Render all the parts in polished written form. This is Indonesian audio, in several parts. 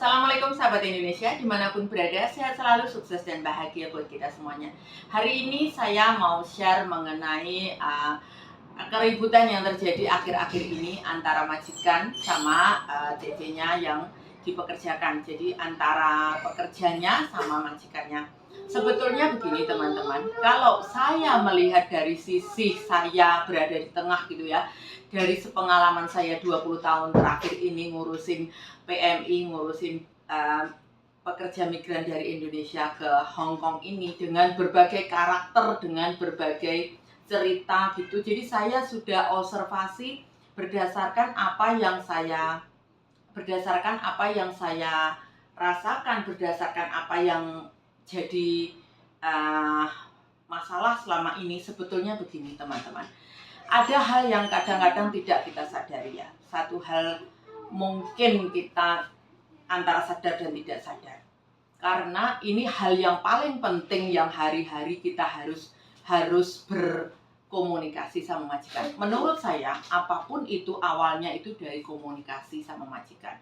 Assalamualaikum sahabat Indonesia, dimanapun berada, sehat selalu, sukses dan bahagia buat kita semuanya. Hari ini saya mau share mengenai keributan yang terjadi akhir-akhir ini antara majikan sama cc-nya yang dipekerjakan. Jadi antara pekerjanya sama majikannya. Sebetulnya begini teman-teman, kalau saya melihat dari sisi saya berada di tengah gitu ya, dari sepengalaman saya 20 tahun terakhir ini ngurusin PMI, ngurusin pekerja migran dari Indonesia ke Hong Kong ini dengan berbagai karakter, dengan berbagai cerita gitu. Jadi saya sudah observasi berdasarkan apa yang saya rasakan, berdasarkan apa yang jadi masalah selama ini. Sebetulnya begini teman-teman, ada hal yang kadang-kadang tidak kita sadari ya. Satu hal mungkin kita antara sadar dan tidak sadar, karena ini hal yang paling penting yang hari-hari kita harus berkomunikasi sama majikan. Menurut saya apapun itu awalnya itu dari komunikasi sama majikan.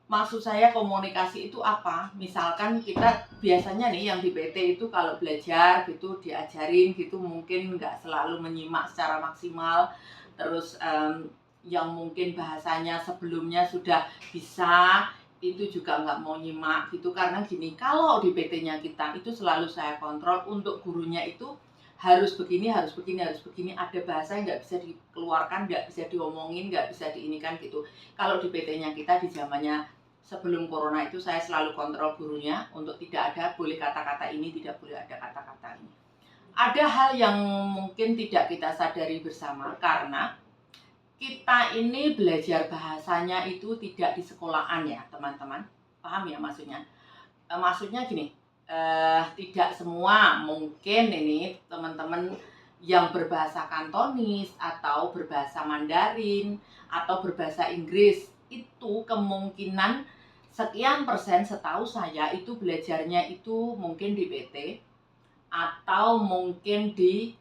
Maksud saya komunikasi itu apa? Misalkan kita biasanya nih yang di PT itu kalau belajar gitu diajarin gitu mungkin nggak selalu menyimak secara maksimal. Terus yang mungkin bahasanya sebelumnya sudah bisa itu juga nggak mau nyimak gitu. Karena gini, kalau di PT-nya kita itu selalu saya kontrol untuk gurunya itu harus begini, harus begini, harus begini. Ada bahasa yang nggak bisa dikeluarkan, nggak bisa diomongin, nggak bisa diinikan gitu. Kalau di PT-nya kita di zamannya sebelum corona itu saya selalu kontrol gurunya untuk tidak ada boleh kata-kata ini, tidak boleh ada kata-kata ini. Ada hal yang mungkin tidak kita sadari bersama karena kita ini belajar bahasanya itu tidak di sekolahan ya teman-teman. Paham ya maksudnya? Maksudnya gini, tidak semua mungkin ini teman-teman yang berbahasa Kantonis atau berbahasa Mandarin atau berbahasa Inggris itu kemungkinan sekian persen setahu saya itu belajarnya itu mungkin di PT atau mungkin di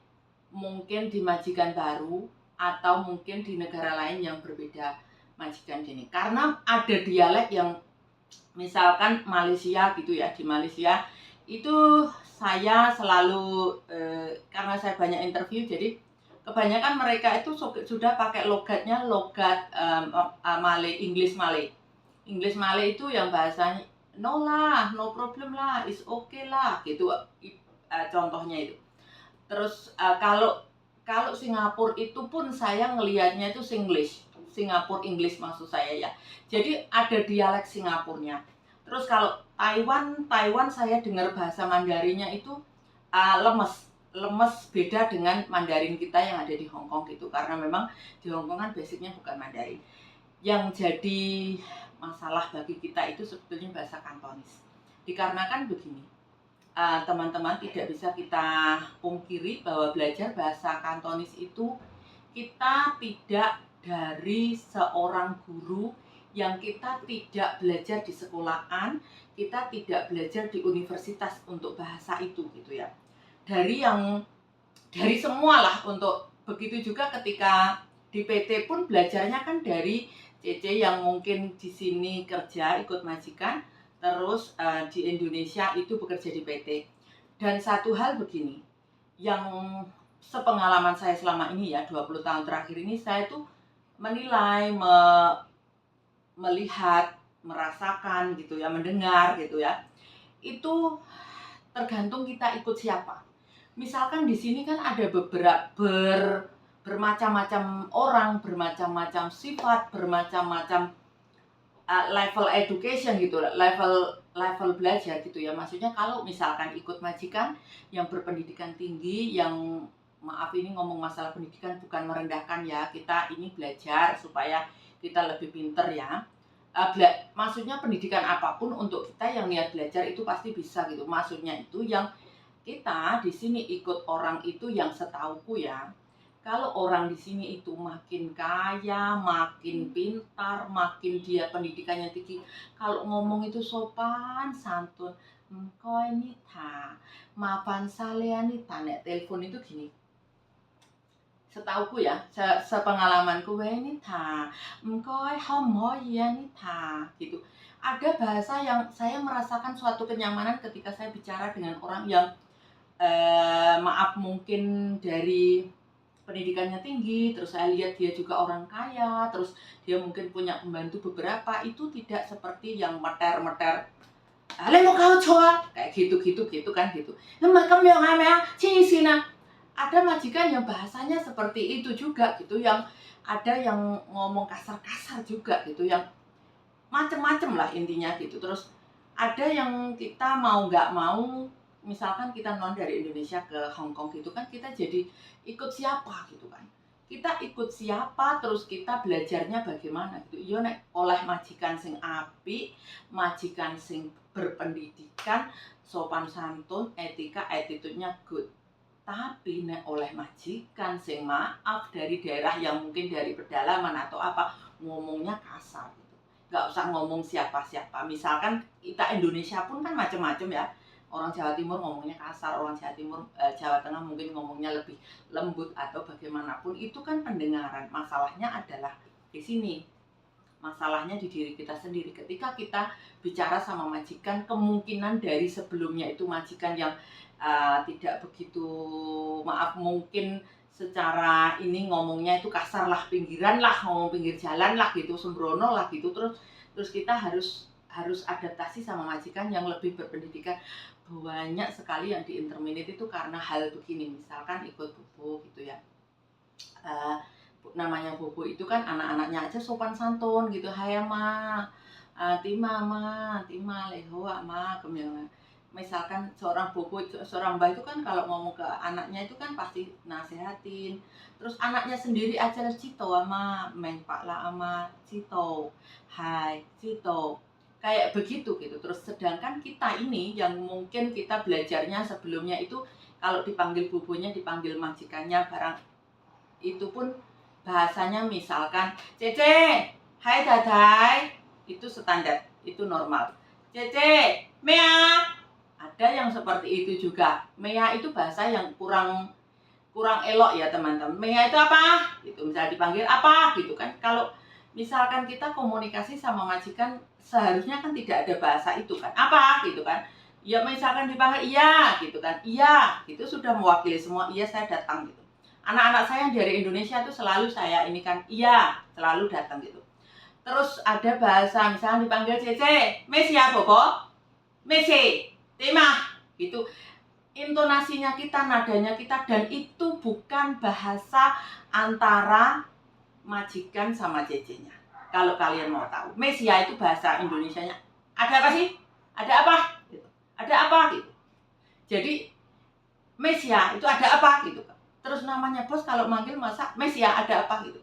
majikan baru atau mungkin di negara lain yang berbeda majikan gini. Karena ada dialek yang misalkan Malaysia gitu ya, di Malaysia itu saya selalu karena saya banyak interview jadi kebanyakan mereka itu sudah pakai logatnya logat Malay, English Malay itu yang bahasanya no lah, no problem lah, is okay lah gitu contohnya itu. Terus kalau Singapura itu pun saya ngelihatnya itu Singlish, Singapura English maksud saya ya. Jadi ada dialek Singapurnya. Terus kalau Taiwan saya dengar bahasa Mandarinnya itu lemes beda dengan Mandarin kita yang ada di Hong Kong gitu, karena memang di Hong Kong kan basicnya bukan Mandarin. Yang jadi masalah bagi kita itu sebetulnya bahasa Kantonis. Dikarenakan begini, teman-teman tidak bisa kita pungkiri bahwa belajar bahasa Kantonis itu kita tidak dari seorang guru yang kita tidak belajar di sekolahan, kita tidak belajar di universitas untuk bahasa itu gitu ya. Dari semua lah untuk begitu juga ketika di PT pun belajarnya kan dari CC yang mungkin di sini kerja ikut majikan, terus di Indonesia itu bekerja di PT. Dan satu hal begini, yang sepengalaman saya selama ini ya 20 tahun terakhir ini saya tuh menilai, melihat, merasakan gitu ya, mendengar gitu ya. Itu tergantung kita ikut siapa. Misalkan di sini kan ada bermacam-macam orang, bermacam-macam sifat, bermacam-macam level education gitu, level belajar gitu ya. Maksudnya kalau misalkan ikut majikan yang berpendidikan tinggi, yang maaf ini ngomong masalah pendidikan bukan merendahkan ya, kita ini belajar supaya kita lebih pinter ya. Maksudnya pendidikan apapun untuk kita yang niat belajar itu pasti bisa gitu. Maksudnya itu yang kita di sini ikut orang itu yang setauku ya. Kalau orang di sini itu makin kaya, makin pintar, makin dia pendidikannya tinggi, kalau ngomong itu sopan, santun. Engkau ini maafan saya nih, nek telepon itu gini. Setauku ya, sepengalamanku ini engkau homo ya nih gitu. Ada bahasa yang saya merasakan suatu kenyamanan ketika saya bicara dengan orang yang maaf mungkin dari pendidikannya tinggi, terus saya lihat dia juga orang kaya, terus dia mungkin punya pembantu beberapa, itu tidak seperti yang meter-meter. Ale mau kau coba kayak gitu kan gitu. Nah, kamu yang apa sini ada majikan yang bahasanya seperti itu juga gitu, yang ada yang ngomong kasar-kasar juga gitu, yang macem-macem lah intinya gitu. Terus ada yang kita mau nggak mau, misalkan kita non dari Indonesia ke Hong Kong gitu kan, kita jadi ikut siapa gitu kan, kita ikut siapa, terus kita belajarnya bagaimana gitu. Iya nek oleh majikan sing api, majikan sing berpendidikan, sopan santun, etika, attitude-nya good. Tapi nek oleh majikan sing maaf dari daerah yang mungkin dari pedalaman atau apa, ngomongnya kasar gitu. Nggak usah ngomong siapa-siapa. Misalkan kita Indonesia pun kan macam-macam ya. Orang Jawa Timur ngomongnya kasar, orang Jawa Timur, Jawa Tengah mungkin ngomongnya lebih lembut atau bagaimanapun. Itu kan pendengaran. Masalahnya adalah di sini. Masalahnya di diri kita sendiri. Ketika kita bicara sama majikan, kemungkinan dari sebelumnya itu majikan yang tidak begitu, maaf mungkin secara ini ngomongnya itu kasar lah, pinggiran lah, ngomong pinggir jalan lah gitu, sembrono lah gitu. Terus kita harus adaptasi sama majikan yang lebih berpendidikan. Banyak sekali yang di interminate itu karena hal begini, misalkan ikut bubu gitu ya. Namanya bobo itu kan anak-anaknya aja sopan santun gitu, hai ma, tima ma, tima leho ma, kemudian misalkan seorang bobo, seorang mbah itu kan kalau ngomong ke anaknya itu kan pasti nasehatin. Terus anaknya sendiri aja cito ama main pak lah ama cito, hai cito, kayak begitu gitu. Terus sedangkan kita ini yang mungkin kita belajarnya sebelumnya itu kalau dipanggil bobonya, dipanggil majikannya barang itu pun bahasanya misalkan Cece, hai dadai, itu standar, itu normal. Cece, Mea, ada yang seperti itu juga. Mea itu bahasa yang kurang elok ya teman-teman. Mea itu apa? Gitu, misalnya dipanggil apa gitu kan. Kalau misalkan kita komunikasi sama majikan, seharusnya kan tidak ada bahasa itu kan. Apa gitu kan. Ya misalkan dipanggil iya gitu kan. Iya, itu sudah mewakili semua. Iya saya datang gitu. Anak-anak saya yang dari Indonesia itu selalu saya ini kan, iya, selalu datang gitu. Terus ada bahasa misalnya dipanggil Cece, Messi ya Bobo, Messi, Tema, gitu. Intonasinya kita, nadanya kita, dan itu bukan bahasa antara majikan sama cecenya. Kalau kalian mau tahu, Mesia itu bahasa Indonesianya. Ada apa sih? Ada apa? Gitu. Ada apa? Gitu. Jadi Mesia itu ada apa? Gitu. Terus namanya bos kalau manggil masa Mesia ada apa? Gitu.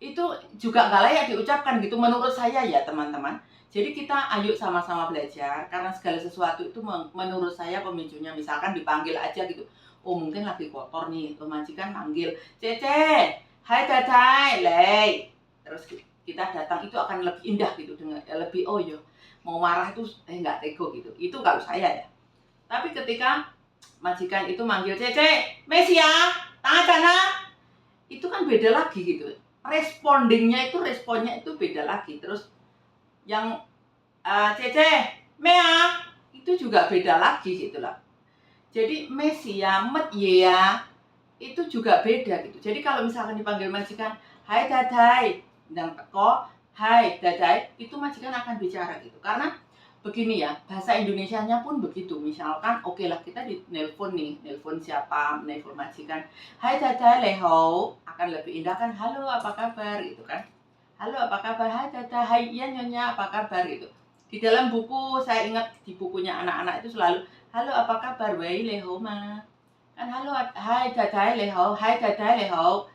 Itu juga nggak layak diucapkan gitu menurut saya ya teman-teman. Jadi kita ayo sama-sama belajar, karena segala sesuatu itu menurut saya pemicunya misalkan dipanggil aja gitu. Oh mungkin lagi kotor nih, majikan manggil, Cece, hai dadai, lei. Terus kita datang itu akan lebih indah gitu, dengan lebih oh yo mau marah itu nggak tego gitu. Itu kalau saya ya. Tapi ketika majikan itu manggil Cece, Mesia, tangan sana, itu kan beda lagi gitu. Responnya itu beda lagi. Terus yang Cece, Mea, itu juga beda lagi gitu lah. Jadi Mesia, Met ya, itu juga beda gitu. Jadi kalau misalkan dipanggil majikan, hai dadai, dan teko, hai dadai, itu majikan akan bicara gitu. Karena begini ya, bahasa Indonesianya pun begitu. Misalkan oke lah kita di nelpon nih, nelpon siapa, nelpon majikan, hai dadai leho, akan lebih indah kan, halo apa kabar gitu kan. Halo apa kabar, hai dadai, hai iya nyonya apa kabar gitu. Di dalam buku, saya ingat di bukunya anak-anak itu selalu, halo apa kabar, wei leho ma. Kan halo, hai dadai leho, hai dadai leho.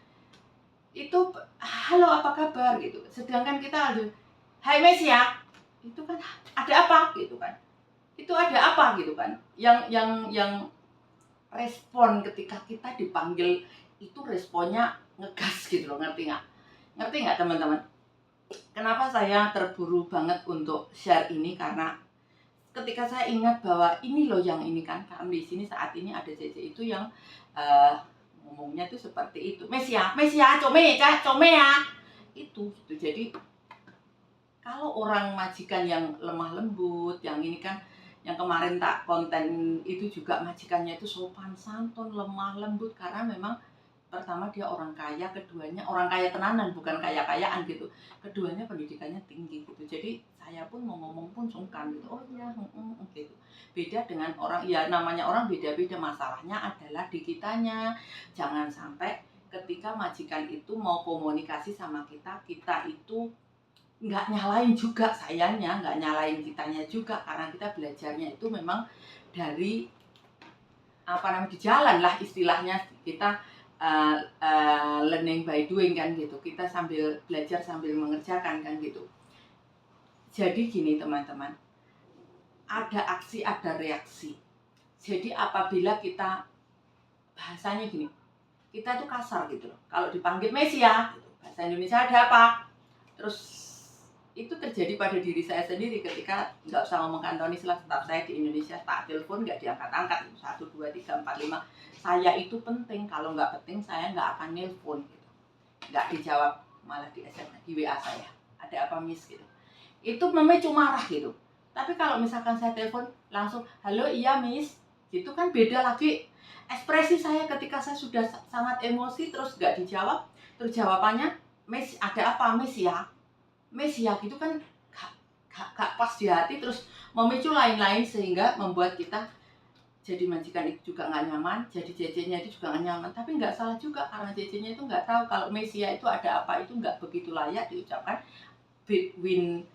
Itu halo apa kabar gitu. Sedangkan kita ada, hai Mesia, itu kan ada apa gitu kan. Itu ada apa gitu kan. Yang respon ketika kita dipanggil itu responnya ngegas gitu loh, ngerti nggak? Ngerti nggak teman-teman? Kenapa saya terburu banget untuk share ini, karena ketika saya ingat bahwa ini loh yang ini kan, karena di sini saat ini ada JJ itu yang ngomongnya tuh seperti itu, Mesia, come ya, itu gitu. Jadi Kalau orang majikan yang lemah lembut, yang ini kan, yang kemarin tak konten itu juga majikannya itu sopan santun, lemah lembut, karena memang pertama dia orang kaya, keduanya orang kaya tenanan, bukan kaya-kayaan gitu. Keduanya pendidikannya tinggi gitu. Jadi saya pun mau ngomong pun sungkan gitu. Oh iya, gitu. Beda dengan orang, ya namanya orang beda-beda, masalahnya adalah di kitanya. Jangan sampai ketika majikan itu mau komunikasi sama kita, kita itu nggak nyalain juga sayanya, nggak nyalain kitanya juga, karena kita belajarnya itu memang dari apa namanya di jalan lah istilahnya, kita learning by doing kan gitu, kita sambil belajar sambil mengerjakan kan gitu. Jadi gini teman-teman, ada aksi ada reaksi. Jadi apabila kita bahasanya gini, kita tuh kasar gitu loh, kalau dipanggil Mesia gitu, bahasa Indonesia ada apa, terus itu terjadi pada diri saya sendiri ketika nggak usah ngomong Kantonis lah, tetap saya di Indonesia, tak telepon nggak diangkat-angkat, 1, 2, 3, 4, 5, saya itu penting, kalau nggak penting saya nggak akan nelpon gitu, nggak dijawab, malah di SMS, di WA saya, ada apa miss gitu, itu memicu marah gitu. Tapi kalau misalkan saya telepon langsung, halo iya miss, gitu kan beda lagi ekspresi saya ketika saya sudah sangat emosi terus nggak dijawab, terus jawabannya miss ada apa miss ya, Mesia gitu kan gak pas di hati, terus memicu lain-lain sehingga membuat kita jadi majikan itu juga nggak nyaman, jadi JJ-nya itu juga nggak nyaman. Tapi nggak salah juga, karena JJ-nya itu nggak tahu kalau Mesia itu ada apa, itu nggak begitu layak diucapkan between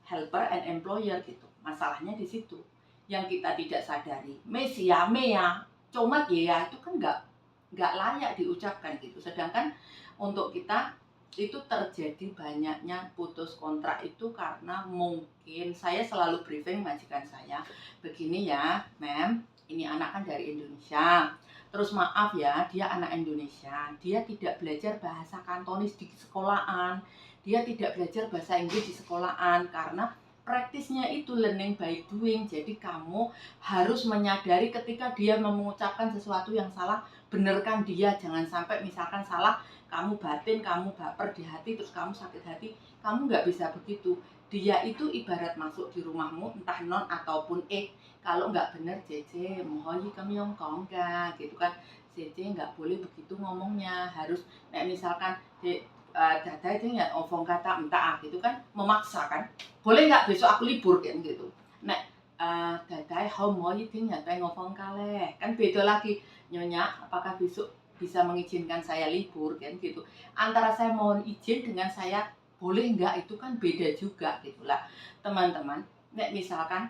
helper and employer gitu. Masalahnya di situ yang kita tidak sadari. Mesia, Mea, comat ya, itu kan nggak layak diucapkan gitu. Sedangkan untuk kita itu terjadi banyaknya putus kontrak itu karena mungkin saya selalu briefing majikan saya, begini ya mem, ini anak kan dari Indonesia, terus maaf ya dia anak Indonesia, dia tidak belajar bahasa Kantonis di sekolahan, dia tidak belajar bahasa Inggris di sekolahan, karena praktisnya itu learning by doing. Jadi kamu harus menyadari ketika dia mengucapkan sesuatu yang salah, benarkan dia, jangan sampai misalkan salah kamu batin, kamu baper di hati, terus kamu sakit hati, kamu nggak bisa begitu. Dia itu ibarat masuk di rumahmu, entah non ataupun kalau nggak bener JJ, mohon kami yang kongga, gitu kan. JJ nggak boleh begitu ngomongnya, harus, misalkan, dada itu ya ngomong kata entah gitu kan, memaksa kan, boleh nggak besok aku libur kan gitu. Dadai mau itu ya ngomong kale, kan beda lagi, nyonya apakah besok bisa mengizinkan saya libur kan gitu. Antara saya mohon izin dengan saya boleh nggak, itu kan beda juga gitulah teman-teman. Misalkan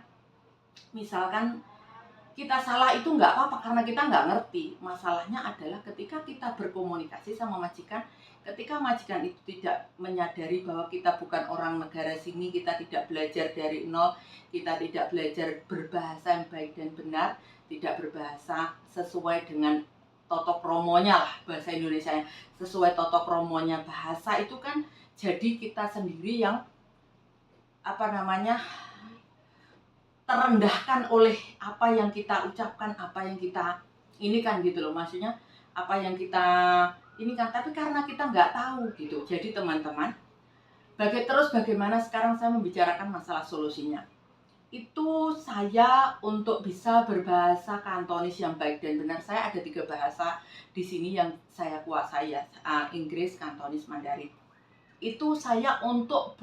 kita salah itu nggak apa-apa karena kita nggak ngerti. Masalahnya adalah ketika kita berkomunikasi sama majikan, ketika majikan itu tidak menyadari bahwa kita bukan orang negara sini, kita tidak belajar dari nol, kita tidak belajar berbahasa yang baik dan benar, tidak berbahasa sesuai dengan totok kromonya lah, bahasa Indonesia sesuai totok kromonya bahasa, itu kan jadi kita sendiri yang terendahkan oleh apa yang kita ucapkan, apa yang kita ini kan gitu loh, maksudnya apa yang kita ini kan, tapi karena kita nggak tahu gitu. Jadi teman-teman, bagaimana sekarang saya membicarakan masalah solusinya. Itu saya untuk bisa berbahasa Kantonis yang baik dan benar, saya ada 3 bahasa di sini yang saya kuasai ya, Inggris, Kantonis, Mandarin. Itu saya untuk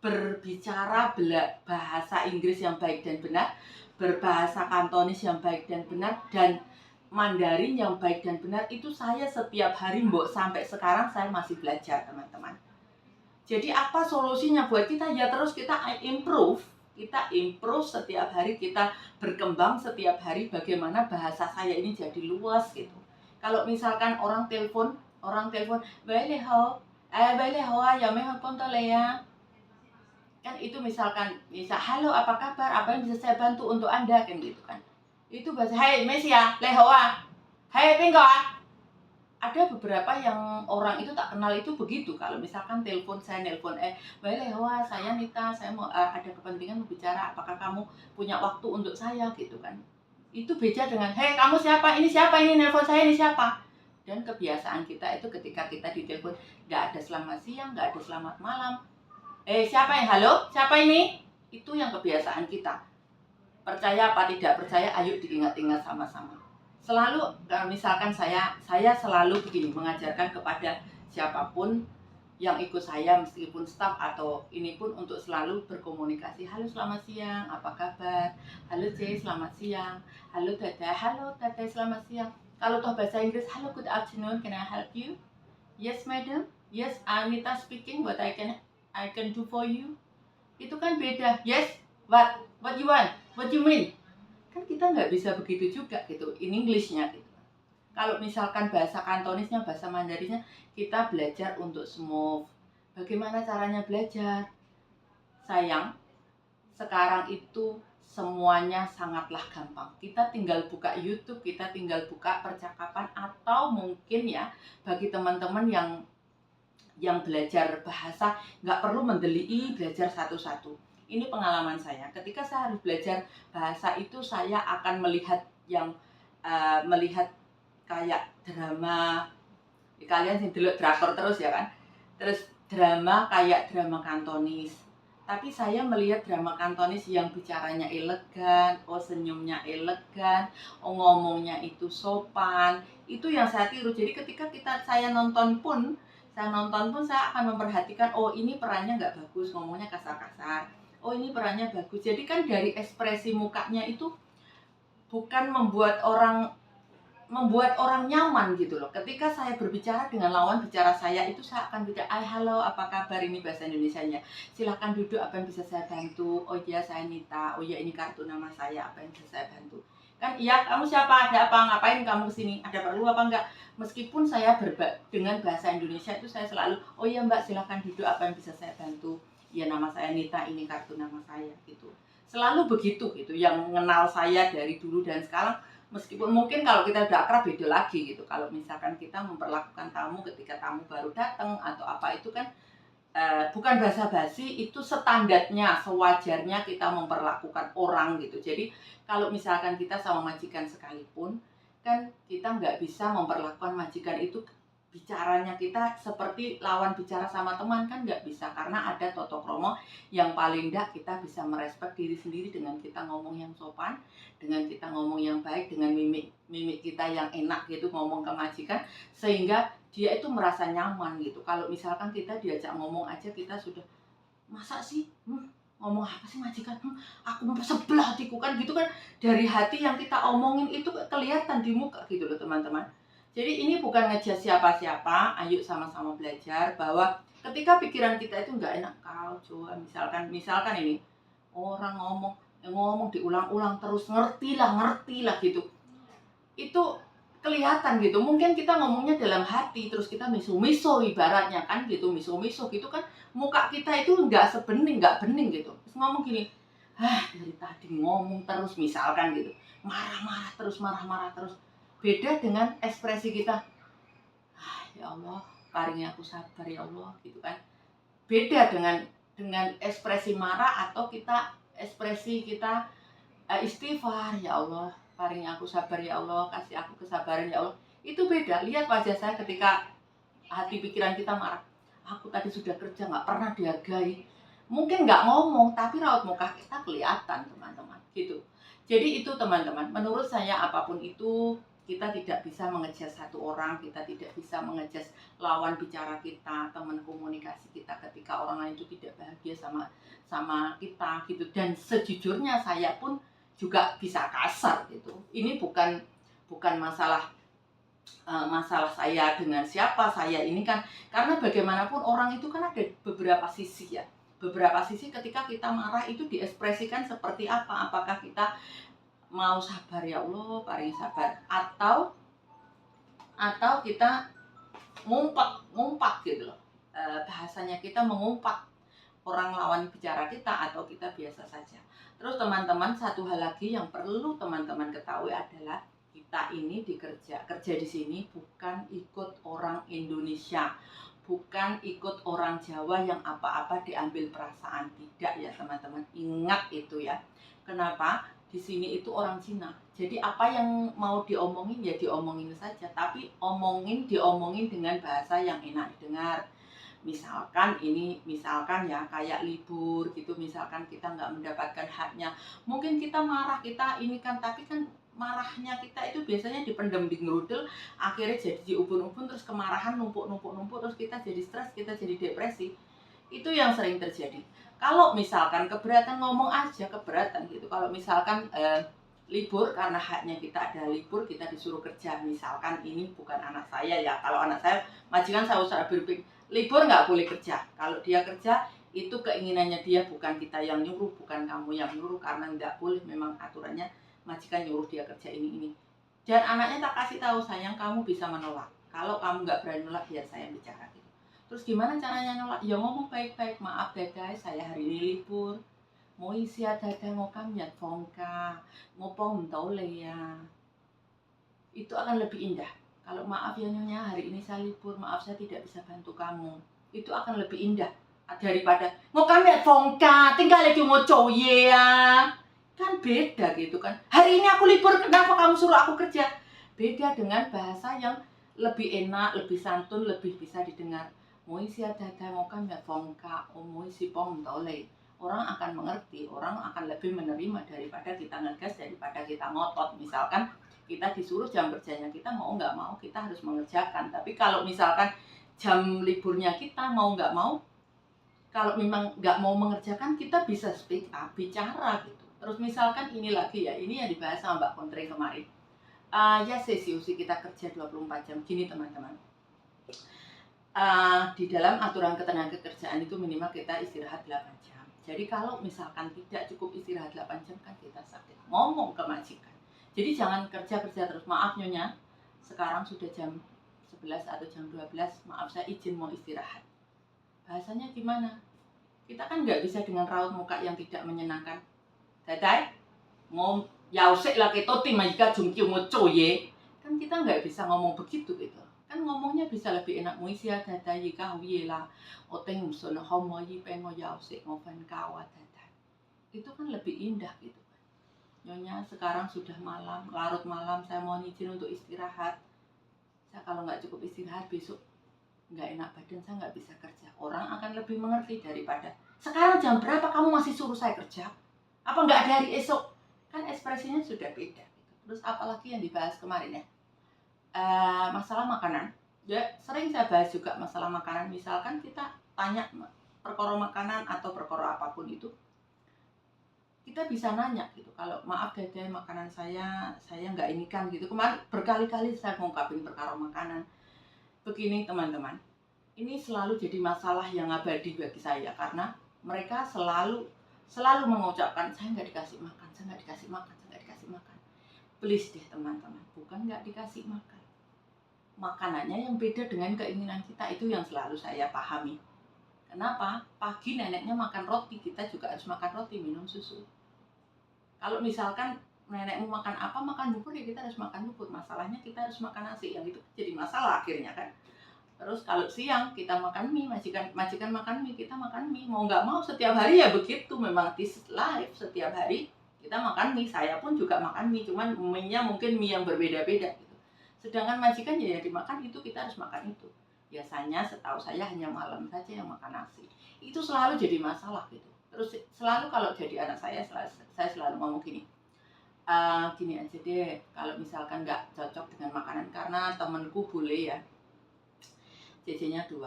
berbicara bahasa Inggris yang baik dan benar, berbahasa Kantonis yang baik dan benar, dan Mandarin yang baik dan benar, itu saya setiap hari, sampai sekarang saya masih belajar teman-teman. Jadi apa solusinya buat kita? Ya terus kita improve setiap hari, kita berkembang setiap hari, bagaimana bahasa saya ini jadi luas gitu. Kalau misalkan orang telepon, boleh ya memang ya, kan itu misalkan halo apa kabar, apa yang bisa saya bantu untuk Anda kan gitu kan. Itu bahasa hai Mesia, lehoa, hai pinggo. Ada beberapa yang orang itu tak kenal itu begitu, kalau misalkan telepon, saya nelpon, boleh saya Nita, saya mau ada kepentingan bicara, apakah kamu punya waktu untuk saya gitu kan. Itu beda dengan hei kamu siapa, ini nelpon saya, ini siapa. Dan kebiasaan kita itu ketika kita ditelepon nggak ada selamat siang, nggak ada selamat malam, Siapa yang halo? Siapa ini? Itu yang kebiasaan kita. Percaya apa tidak percaya, ayo diingat-ingat sama-sama. Selalu, misalkan saya selalu begini, mengajarkan kepada siapapun yang ikut saya, meskipun staff atau ini pun, untuk selalu berkomunikasi. Halo, selamat siang, apa kabar? Halo C, selamat siang. Halo Dada, selamat siang. Kalau toh bahasa Inggris, halo, good afternoon, can I help you? Yes madam, yes Anita speaking, what I can do for you. Itu kan beda. Yes, what you want, what you mean. Kan kita nggak bisa begitu juga gitu, in Englishnya gitu. Kalau misalkan bahasa Kantonisnya, bahasa Mandarinnya, kita belajar untuk smooth. Bagaimana caranya belajar? Sayang, sekarang itu semuanya sangatlah gampang. Kita tinggal buka YouTube, kita tinggal buka percakapan, atau mungkin ya, bagi teman-teman yang belajar bahasa, nggak perlu mendelii belajar satu-satu. Ini pengalaman saya. Ketika saya harus belajar bahasa itu, saya akan melihat kayak drama. Kalian sih dulu drakor terus ya kan? Terus drama kayak drama Kantonis. Tapi saya melihat drama Kantonis yang bicaranya elegan, senyumnya elegan, ngomongnya itu sopan. Itu yang saya tiru. Jadi ketika saya nonton pun, saya akan memperhatikan, ini perannya nggak bagus, ngomongnya kasar-kasar. Ini perannya bagus. Jadi kan dari ekspresi mukanya itu bukan membuat orang nyaman gitu loh. Ketika saya berbicara dengan lawan bicara saya, itu saya akan bicara, halo, apa kabar, ini bahasa Indonesianya. Silakan duduk, apa yang bisa saya bantu? Oh iya, saya Nita. Oh iya, ini kartu nama saya, apa yang bisa saya bantu? Kan, iya, kamu siapa? Ada apa? Ngapain kamu kesini? Ada perlu apa enggak? Meskipun saya dengan bahasa Indonesia itu saya selalu, oh iya mbak, silakan duduk, apa yang bisa saya bantu? Ya, nama saya Nita, ini kartu nama saya gitu. Selalu begitu gitu, yang mengenal saya dari dulu dan sekarang. Meskipun mungkin kalau kita udah akrab beda lagi gitu. Kalau misalkan kita memperlakukan tamu ketika tamu baru datang atau apa, itu kan bukan basa-basi, itu standarnya, sewajarnya kita memperlakukan orang gitu. Jadi kalau misalkan kita sama majikan sekalipun, kan kita nggak bisa memperlakukan majikan itu bicaranya kita seperti lawan bicara sama teman, kan nggak bisa, karena ada toto kromo yang paling nggak kita bisa merespek diri sendiri dengan kita ngomong yang sopan, dengan kita ngomong yang baik, dengan mimik kita yang enak gitu ngomong ke majikan, sehingga dia itu merasa nyaman gitu. Kalau misalkan kita diajak ngomong aja kita sudah, masa sih ngomong apa sih majikan, aku mau sebelah hatiku, kan gitu kan. Dari hati yang kita omongin itu kelihatan di muka gitu loh teman-teman. Jadi ini bukan ngejudge siapa-siapa, ayo sama-sama belajar bahwa ketika pikiran kita itu nggak enak, kau coba misalkan ini orang ngomong diulang-ulang terus, ngerti lah gitu. Itu kelihatan gitu. Mungkin kita ngomongnya dalam hati, terus kita miso-miso ibaratnya kan gitu, miso-miso gitu kan, muka kita itu nggak bening gitu. Terus ngomong gini, dari tadi ngomong terus misalkan gitu, marah-marah terus. Beda dengan ekspresi kita, ya Allah, paringi aku sabar ya Allah gitu kan. Beda dengan ekspresi marah atau ekspresi kita istighfar, ya Allah, paringi aku sabar ya Allah, kasih aku kesabaran ya Allah. Itu beda. Lihat wajah saya ketika hati pikiran kita marah. Aku tadi sudah kerja nggak pernah dihargai. Mungkin nggak ngomong, tapi raut muka kita kelihatan teman-teman gitu. Jadi itu teman-teman, menurut saya apapun itu, kita tidak bisa mengejar satu orang, kita tidak bisa mengejar lawan bicara kita, teman komunikasi kita, ketika orang lain itu tidak bahagia sama kita gitu. Dan sejujurnya saya pun juga bisa kasar gitu. Ini bukan masalah saya dengan siapa saya ini kan, karena bagaimanapun orang itu kan ada beberapa sisi ya. Beberapa sisi ketika kita marah itu diekspresikan seperti apa? Apakah kita mau sabar ya Allah, paling sabar, atau kita ngumpat gitu loh. Bahasanya kita mengumpat orang lawan bicara kita, atau kita biasa saja. Terus teman-teman, satu hal lagi yang perlu teman-teman ketahui adalah kita ini kerja di sini bukan ikut orang Indonesia, bukan ikut orang Jawa yang apa-apa diambil perasaan, tidak ya teman-teman. Ingat itu ya. Kenapa? Di sini itu orang Cina. Jadi apa yang mau diomongin ya diomongin saja, tapi diomongin dengan bahasa yang enak didengar. Misalkan ya kayak libur gitu, misalkan kita nggak mendapatkan haknya, mungkin kita marah, kita ini kan, tapi kan marahnya kita itu biasanya dipendam di ngerudel, akhirnya jadi diubun-ubun, terus kemarahan numpuk, terus kita jadi stres, kita jadi depresi. Itu yang sering terjadi. Kalau misalkan keberatan, ngomong aja keberatan gitu. Kalau misalkan libur, karena haknya kita ada libur, kita disuruh kerja, misalkan ini bukan anak saya ya, kalau anak saya, majikan saya usah berpikir libur nggak boleh kerja. Kalau dia kerja, itu keinginannya dia, bukan kita yang nyuruh, bukan kamu yang nyuruh, karena nggak boleh, memang aturannya majikan nyuruh dia kerja ini. Dan anaknya tak kasih tahu, sayang kamu bisa menolak. Kalau kamu nggak berani nolak, biar saya bicara gitu. Terus gimana caranya nolak? Ya ngomong baik-baik, maaf deh saya hari ini libur. Mau isi ada mau kami ya fongka, mau pom ya. Itu akan lebih indah. Kalau maaf ya Nyonya, hari ini saya libur, maaf saya tidak bisa bantu kamu. Itu akan lebih indah daripada mau kami fongka, tinggal lagi mau ya. Kan beda gitu kan. Hari ini aku libur, kenapa kamu suruh aku kerja? Beda dengan bahasa yang lebih enak, lebih santun, lebih bisa didengar. Mau isi ada mau kami fongka, mau isi pom tole. Orang akan mengerti, orang akan lebih menerima daripada kita ngegas, daripada kita ngotot. Misalkan kita disuruh jam kerjanya kita, mau nggak mau kita harus mengerjakan. Tapi kalau misalkan jam liburnya kita mau nggak mau, kalau memang nggak mau mengerjakan, kita bisa speak up, bicara gitu. Terus misalkan ini lagi ya, ini yang dibahas sama Mbak Kontre kemarin. Ya sesi usi kita kerja 24 jam. Gini teman-teman, di dalam aturan ketenagakerjaan itu minimal kita istirahat 8 jam. Jadi kalau misalkan tidak cukup istirahat 8 jam kan kita sakit. Ngomong ke majikan. Jadi jangan kerja terus. Maaf Nyonya, sekarang sudah jam 11 atau jam 12, maaf saya izin mau istirahat. Bahasanya gimana? Kita kan nggak bisa dengan raut muka yang tidak menyenangkan. Dadai, ngom yausek lah kita tim majika jungki mau coye. Kan kita nggak bisa ngomong begitu gitu. Kan ngomongnya bisa lebih enak. Muisia dadai yika huye lah. Oteng musun homoyi pengo yausek ngovan kawat dadai. Itu kan lebih indah gitu. Nyonya sekarang sudah malam, larut malam, saya mau izin untuk istirahat. Saya kalau nggak cukup istirahat besok nggak enak badan, saya nggak bisa kerja. Orang akan lebih mengerti daripada sekarang jam berapa kamu masih suruh saya kerja? Apa nggak ada hari esok? Kan ekspresinya sudah beda. Terus apalagi yang dibahas kemarin ya, masalah makanan. Ya sering saya bahas juga masalah makanan. Misalkan kita tanya perkara makanan atau perkara apapun itu, kita bisa nanya gitu, kalau maaf deh makanan saya nggak inikan gitu. Kemarin berkali-kali saya ngungkapin perkara makanan. Begini teman-teman, ini selalu jadi masalah yang abadi bagi saya, karena mereka selalu mengucapkan saya nggak dikasih makan. Please deh teman-teman, bukan nggak dikasih makan, makanannya yang beda dengan keinginan kita, itu yang selalu saya pahami. Kenapa? Pagi neneknya makan roti, kita juga harus makan roti, minum susu. Kalau misalkan nenekmu makan apa, makan bubur, ya kita harus makan bubur. Masalahnya kita harus makan nasi, yang itu jadi masalah akhirnya kan. Terus kalau siang kita makan mie, majikan makan mie, kita makan mie. Mau nggak mau setiap hari ya begitu, memang this life, setiap hari kita makan mie. Saya pun juga makan mie, cuman mie-nya mungkin mie yang berbeda-beda gitu. Sedangkan majikan ya dimakan itu, kita harus makan itu. Biasanya setahu saya hanya malam saja yang makan nasi. Itu selalu jadi masalah gitu. Terus selalu kalau jadi anak saya selalu ngomong gini, gini aja deh, kalau misalkan nggak cocok dengan makanan, karena temenku bule ya, JJ-nya 2,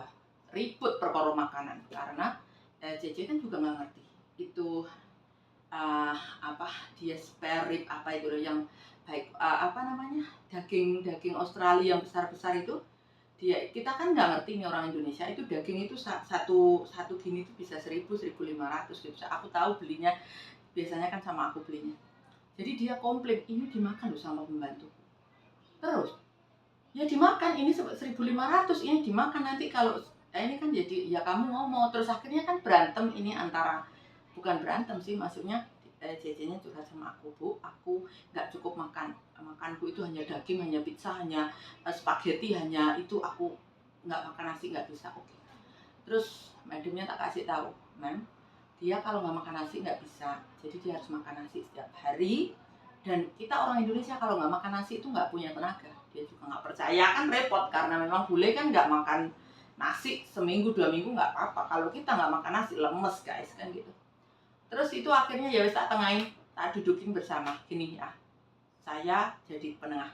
ribut perkara makanan, karena JJ kan juga nggak ngerti itu apa dia spare rib apa itu loh, yang baik apa namanya, daging Australia yang besar itu. Kita kan nggak ngerti nih, orang Indonesia itu daging itu satu gini itu bisa 1.000-1.500 gitu. Aku tahu belinya biasanya kan sama aku belinya. Jadi dia komplain, ini dimakan loh sama pembantu. Terus ya dimakan, ini 1.500, ini dimakan, nanti kalau ini kan jadi ya kamu ngomong. Terus akhirnya kan berantem, ini antara, bukan berantem sih, maksudnya JJ-nya curhat sama aku, Bu, aku nggak cukup makanku itu hanya daging, hanya pizza, hanya spaghetti, hanya itu, aku nggak makan nasi, nggak bisa. Oke. Terus madamnya tak kasih tahu, Mem, dia kalau nggak makan nasi nggak bisa, jadi dia harus makan nasi setiap hari. Dan kita orang Indonesia kalau nggak makan nasi itu nggak punya tenaga. Dia juga nggak percaya, kan repot, karena memang bule kan nggak makan nasi seminggu 2 minggu nggak apa-apa. Kalau kita nggak makan nasi lemes guys kan gitu. Terus itu akhirnya ya wis tak tengahin, tak dudukin bersama gini ya. Saya jadi penengah.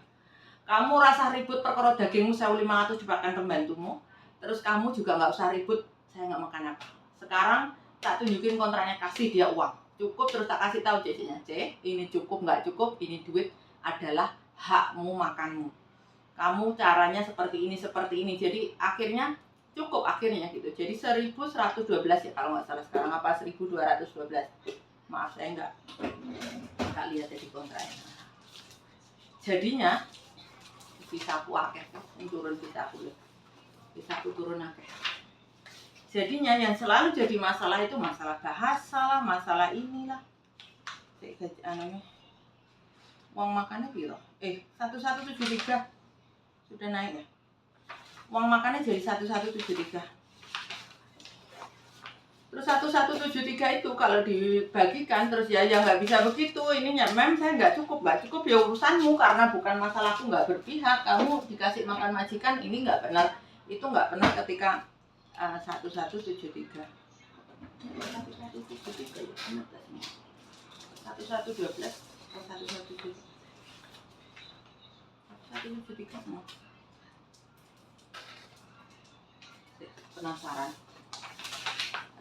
Kamu rasa ribut perkara dagingmu 1.500 dipakan pembantumu. Terus kamu juga nggak usah ribut, saya nggak makan apa. Sekarang tak tunjukin kontraknya, kasih dia uang. Cukup, terus tak kasih tahu cc-nya, C, ini cukup nggak cukup, ini duit adalah hakmu makanmu. Kamu caranya seperti ini. Jadi akhirnya cukup akhirnya gitu. Jadi 1.112 ya kalau nggak salah sekarang, apa 1.212. Maaf saya nggak lihat di kontraknya. Jadinya bisaku akeh turun bisaku turun akeh. Jadinya yang selalu jadi masalah itu masalah bahasa lah, masalah inilah. Uang makannya piro? 1173 sudah naik ya. Uang makannya jadi 1173. Terus 1173 itu kalau dibagikan terus ya nggak bisa begitu ininya. Mem saya nggak cukup ya urusanmu, karena bukan masalahku, nggak berpihak. Kamu dikasih makan majikan ini nggak benar. Itu nggak benar ketika 1173. 1173 ya, 1112 atau 1173 semua. Penasaran.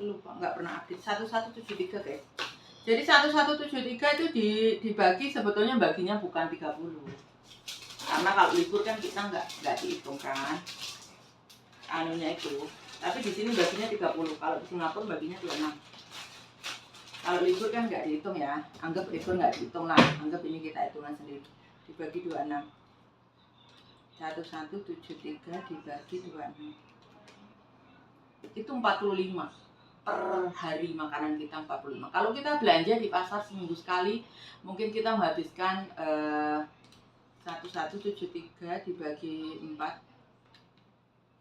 Lupa, nggak pernah update. 1173 guys. Jadi 1173 itu dibagi, sebetulnya baginya bukan 30. Karena kalau libur kan kita nggak dihitung kan anunya itu. Tapi di sini baginya 30. Kalau di Singapura baginya 26. Kalau libur kan nggak dihitung ya. Anggap libur nggak dihitung lah. Anggap ini kita hitungan sendiri. Dibagi 26. 1173 dibagi 26. Itu 45. Per hari makanan kita 45. Kalau kita belanja di pasar seminggu sekali, mungkin kita menghabiskan 1173 dibagi 4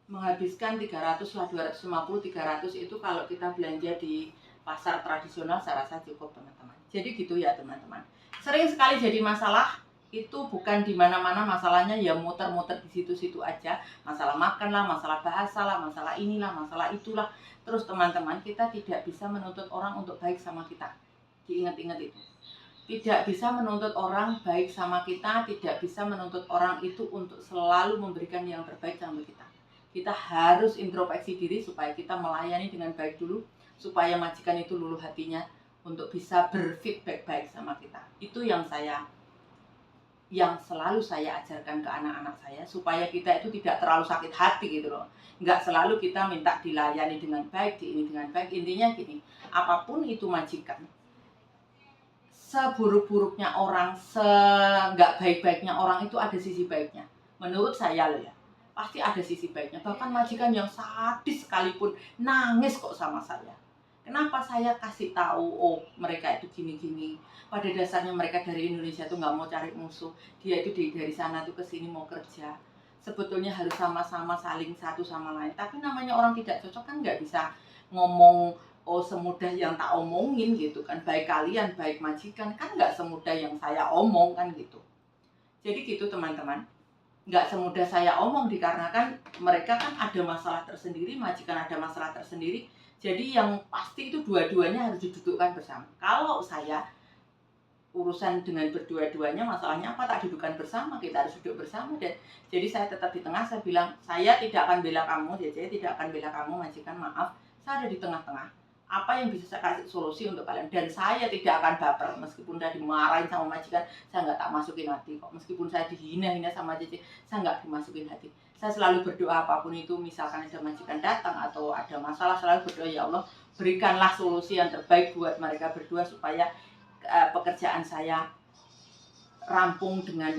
menghabiskan 300 lah, 250, 300 itu kalau kita belanja di pasar tradisional saya rasa cukup teman-teman. Jadi gitu ya teman-teman. Sering sekali jadi masalah itu bukan di mana-mana, masalahnya ya muter-muter di situ-situ aja. Masalah makan lah, masalah bahasa lah, masalah inilah, masalah itulah. Terus teman-teman, kita tidak bisa menuntut orang untuk baik sama kita. Diingat-ingat itu. Tidak bisa menuntut orang baik sama kita, tidak bisa menuntut orang itu untuk selalu memberikan yang terbaik sama kita. Kita harus introspeksi diri supaya kita melayani dengan baik dulu, supaya majikan itu luluh hatinya untuk bisa berfeedback baik sama kita. Itu yang selalu saya ajarkan ke anak-anak saya, supaya kita itu tidak terlalu sakit hati gitu loh. Nggak selalu kita minta dilayani dengan baik, dengan baik. Intinya gini, apapun itu majikan, seburuk-buruknya orang, nggak baik-baiknya orang itu ada sisi baiknya. Menurut saya loh ya, pasti ada sisi baiknya. Bahkan majikan yang sadis sekalipun nangis kok sama saya. Kenapa saya kasih tahu, oh mereka itu gini-gini. Pada dasarnya mereka dari Indonesia tuh nggak mau cari musuh. Dia itu dari sana tuh ke sini mau kerja. Sebetulnya harus sama-sama saling satu sama lain. Tapi namanya orang tidak cocok kan nggak bisa ngomong oh semudah yang tak omongin gitu kan. Baik kalian, baik majikan kan nggak semudah yang saya omong kan gitu. Jadi gitu teman-teman. Nggak semudah saya omong dikarenakan mereka kan ada masalah tersendiri, majikan ada masalah tersendiri. Jadi yang pasti itu dua-duanya harus didudukkan bersama. Kalau saya urusan dengan berdua-duanya, masalahnya apa, tak dudukkan bersama, kita harus duduk bersama. Dan jadi saya tetap di tengah, saya bilang saya tidak akan bela kamu, saya tidak akan bela kamu majikan, maaf, saya ada di tengah-tengah. Apa yang bisa saya kasih solusi untuk kalian, dan saya tidak akan baper meskipun udah dimarahin sama majikan, saya nggak tak masukin hati kok. Meskipun saya dihina-hina sama Cece, saya nggak dimasukin hati. Saya selalu berdoa apapun itu, misalkan ada majikan datang atau ada masalah, selalu berdoa ya Allah berikanlah solusi yang terbaik buat mereka berdua supaya pekerjaan saya rampung dengan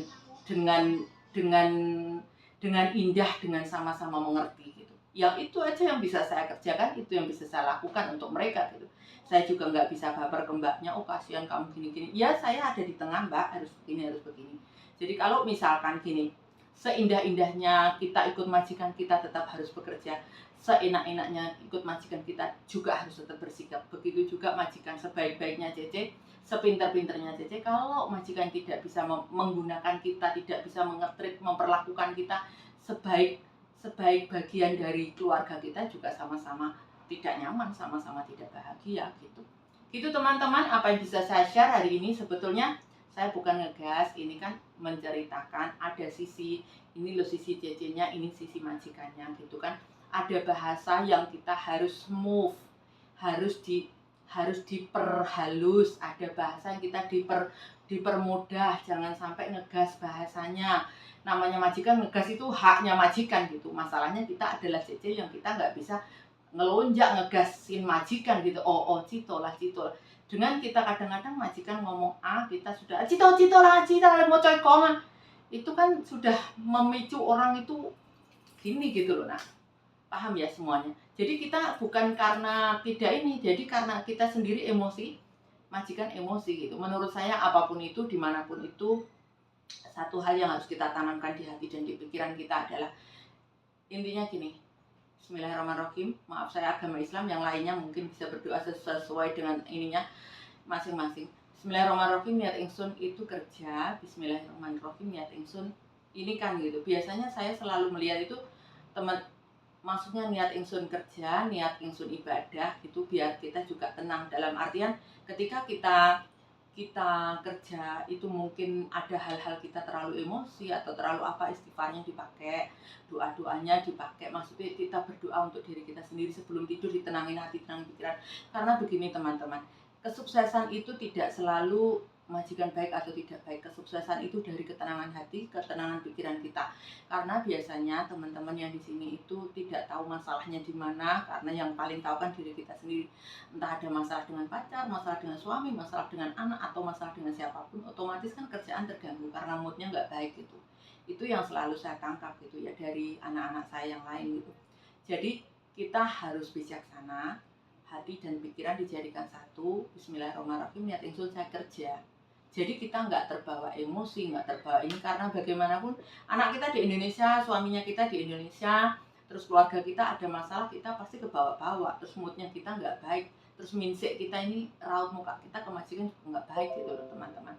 indah, dengan sama-sama mengerti gitu. Yang itu aja yang bisa saya kerjakan, itu yang bisa saya lakukan untuk mereka gitu. Saya juga nggak bisa baper ke mbaknya, oh kasihan kamu gini-gini. Ya saya ada di tengah mbak, harus begini, harus begini. Jadi kalau misalkan gini, seindah-indahnya kita ikut majikan, kita tetap harus bekerja. Seenak-enaknya ikut majikan, kita juga harus tetap bersikap. Begitu juga majikan, sebaik-baiknya Cece, sepinter-pinternya Cece, kalau majikan tidak bisa menggunakan kita, tidak bisa mengetrit, memperlakukan kita sebaik bagian dari keluarga kita juga sama-sama tidak nyaman, sama-sama tidak bahagia gitu. Gitu teman-teman, apa yang bisa saya share hari ini. Sebetulnya saya bukan ngegas, ini kan menceritakan ada sisi, ini loh sisi cecenya, ini sisi majikannya gitu kan. Ada bahasa yang kita harus move, harus diperhalus, ada bahasa yang kita dipermudah, jangan sampai ngegas bahasanya. Namanya majikan, ngegas itu haknya majikan gitu. Masalahnya kita adalah cece yang kita nggak bisa ngelonjak ngegasin majikan gitu. Cito lah. Dengan kita kadang-kadang majikan ngomong A, kita sudah cito lah mau coy. Itu kan sudah memicu orang itu gini gitu loh. Nah, paham ya semuanya. Jadi kita bukan karena tidak ini, jadi karena kita sendiri emosi, majikan emosi gitu. Menurut saya apapun itu, dimanapun itu, satu hal yang harus kita tanamkan di hati dan di pikiran kita adalah intinya gini. Bismillahirrahmanirrahim. Maaf, saya agama Islam, yang lainnya mungkin bisa berdoa sesuai dengan ininya masing-masing. Bismillahirrahmanirrahim, niat ingsun itu kerja. Bismillahirrahmanirrahim, niat ingsun ini kan gitu. Biasanya saya selalu melihat itu maksudnya niat ingsun kerja, niat ingsun ibadah itu biar kita juga tenang. Dalam artian ketika kita kerja itu mungkin ada hal-hal kita terlalu emosi atau terlalu istighfarnya dipakai, doa-doanya dipakai, maksudnya kita berdoa untuk diri kita sendiri sebelum tidur, ditenangin hati, tenangin pikiran. Karena begini teman-teman, kesuksesan itu tidak selalu majikan baik atau tidak baik. Kesuksesan itu dari ketenangan hati, ketenangan pikiran kita. Karena biasanya teman-teman yang di sini itu tidak tahu masalahnya di mana, karena yang paling tahu kan diri kita sendiri. Entah ada masalah dengan pacar, masalah dengan suami, masalah dengan anak, atau masalah dengan siapapun, otomatis kan kerjaan terganggu karena moodnya nggak baik gitu. Itu yang selalu saya tangkap gitu ya dari anak-anak saya yang lain gitu. Jadi kita harus bijaksana, hati dan pikiran dijadikan satu. Bismillahirrahmanirrahim, niat ingsun saya kerja. Jadi kita nggak terbawa emosi, nggak terbawa ini, karena bagaimanapun anak kita di Indonesia, suaminya kita di Indonesia, terus keluarga kita ada masalah, kita pasti kebawa-bawa, terus moodnya kita nggak baik, terus minsik kita ini, raut muka kita ke majikan juga nggak baik gitu loh teman-teman.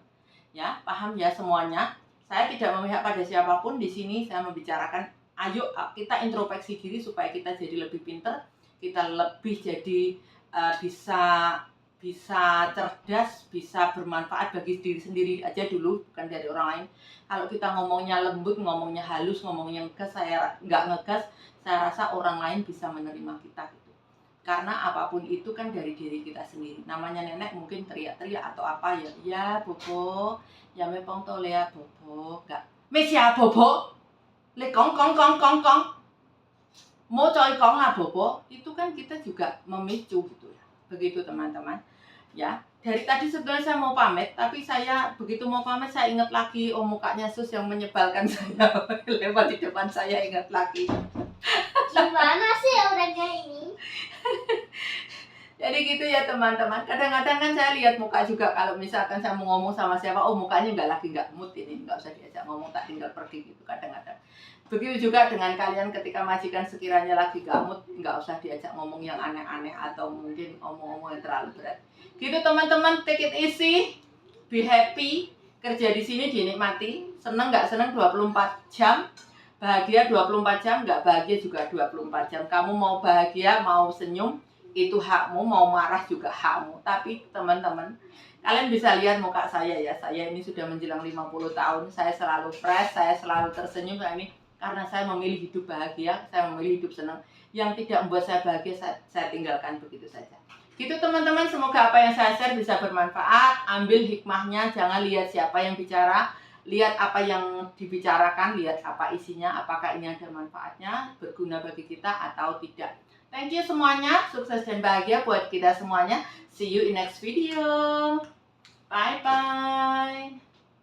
Ya, paham ya semuanya? Saya tidak memihak pada siapapun di sini, saya membicarakan, ayo kita introspeksi diri supaya kita jadi lebih pinter, kita lebih jadi bisa cerdas, bisa bermanfaat bagi diri sendiri aja dulu, bukan dari orang lain. Kalau kita ngomongnya lembut, ngomongnya halus, ngomongnya ngegas, saya nggak ngegas, saya rasa orang lain bisa menerima kita gitu. Karena apapun itu kan dari diri kita sendiri. Namanya nenek mungkin teriak-teriak atau apa ya bobo, ya mepong tole ya bobo, nggak, mesia bobo, le kong, mau coy kong lah bobo, itu kan kita juga memicu gitu ya. Begitu teman-teman. Ya, dari tadi sebenarnya saya mau pamit, tapi saya begitu mau pamit saya ingat lagi mukanya Sus yang menyebalkan saya lewat di depan saya, ingat lagi. Gimana sih orangnya ini? Jadi gitu ya teman-teman. Kadang-kadang kan saya lihat muka juga, kalau misalkan saya mau ngomong sama siapa, mukanya nggak mood ini, nggak usah diajak ngomong, tak tinggal pergi gitu kadang-kadang. Begitu juga dengan kalian ketika majikan sekiranya lagi nggak mood, nggak usah diajak ngomong yang aneh-aneh atau mungkin omong-omong yang terlalu berat. Gitu teman-teman, take it easy, be happy, kerja di sini dinikmati, seneng nggak seneng 24 jam, bahagia 24 jam, nggak bahagia juga 24 jam. Kamu mau bahagia, mau senyum, itu hakmu, mau marah juga hakmu. Tapi teman-teman, kalian bisa lihat muka saya ya, saya ini sudah menjelang 50 tahun, saya selalu fresh, saya selalu tersenyum, ini karena saya memilih hidup bahagia, saya memilih hidup senang. Yang tidak membuat saya bahagia, saya tinggalkan begitu saja. Gitu teman-teman, semoga apa yang saya share bisa bermanfaat. Ambil hikmahnya, jangan lihat siapa yang bicara, lihat apa yang dibicarakan, lihat apa isinya, apakah ini ada manfaatnya, berguna bagi kita atau tidak. Thank you semuanya, sukses dan bahagia buat kita semuanya. See you in next video. Bye bye.